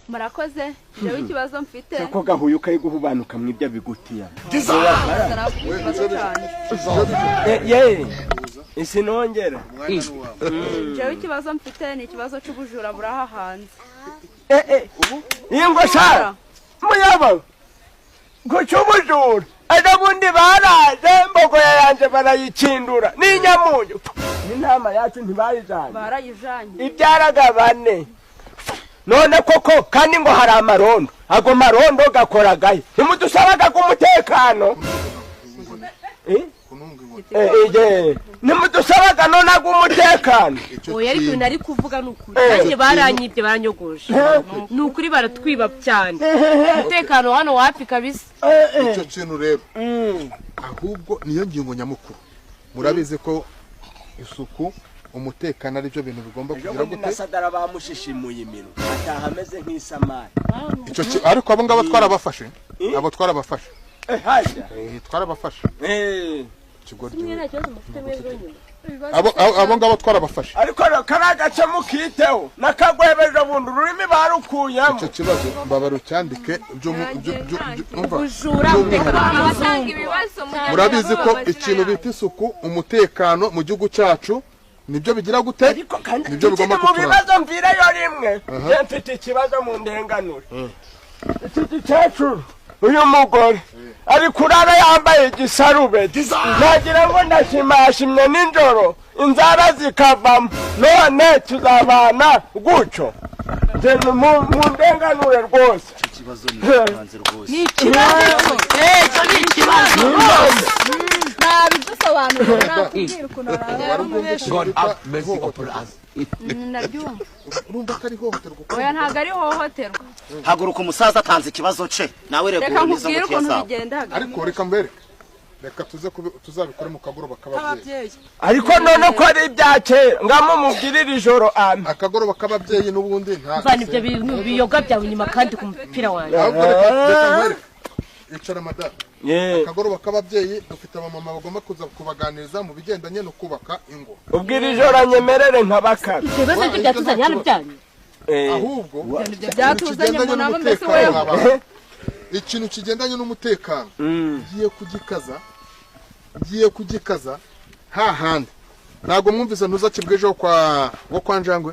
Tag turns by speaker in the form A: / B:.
A: murakoze jewe ikibazo mfite
B: ko gahuye ukayiguhubanuka mwibya bigutiya ye isinongera
A: jewe ikibazo mfite ni ikibazo cy'ubujura buraha hanze
B: ingo shara muyaba ngo cy'ubujura bundi baraje mbogoya yanje barayikindura n'inyamunyu n'intama yacu ntibayijanye
A: barayijanye
B: ibyaraga bane none koko kandi ngo hari amarondo ago marondo gakoragaye nimudusabaga ku mutekano nimudusabaga none ago umutekano
C: oya ariko nari kuvuga n'ukuri kandi baranyibye baranyogoje n'ukuri baratwiba cyane umutekano hano wapi kabisa
D: icyo kintu rero ahubwo niyo ngingo nyamukuru murabizi ko isuku umutekano ari byo bintu bigomba kugira gute
B: nasadara bamushishimuye imino ataha ameze nk'isamari
D: icyo ariko abo ngabo twarabafashe abo twarabafashe
B: haja
D: twarabafashe
C: kimwe cyo mufite mwebwe nyuma
D: abo ngabo twarabafashe
B: ariko karagace mukiteho nakagwebeje bundu rurimi barukuyemo
D: icyo kibazo mbabaro cyandike byo
C: bujura
A: abatanga ibibazo
D: murabizi ko ikintu bita isuku umutekano mu gihugu cyacu nibyo bigira gute nibyo bigomba
B: kutura bibazo mvireyo rimwe mfite ikibazo mu ndenganure iki cyacu uyu mugore ari kurara yambaye igisarube nagira ngo ndashimashimye ninjoro inzara zikavamo none tuzabana gucyo mu ndenganure rwose
C: ni ikibazo ni ikibazo
A: nabidusobanurira nakubwira ukuntu nabyumva
D: urumva ko ari hohoterwa
A: oya ntago ari hohoterwa
E: haguruka umusaza atanze ikibazo ce nawe reka
A: nkubwire ukuntu bigenda
D: ariko reka mbere reka tuzabikore mu kagoroba k'ababyeyi
B: ariko none ko ari ibya kera ngamo mubwirira ijoro
D: akagoroba k'ababyeyi n'ubundi
C: mvana ibyo bintu biyoga byawe inyuma kandi ku mupira wanjye
D: icara madame akagoroba k'ababyeyi dufite abamama bagomba kuza kubaganiriza mu bigendanye no kubaka ingo
B: ubwira ijoro nyemerere nk'abakara
C: ibibazo byo byatuzanye hano byanyu
D: ahubwo
A: byatuzanye mu nabo mbese wewe
D: ikintu kigendanye n'umutekano ngiye kugikaza hahandi ntabwo mwumvise ntuzakibwejeho kwa njangwe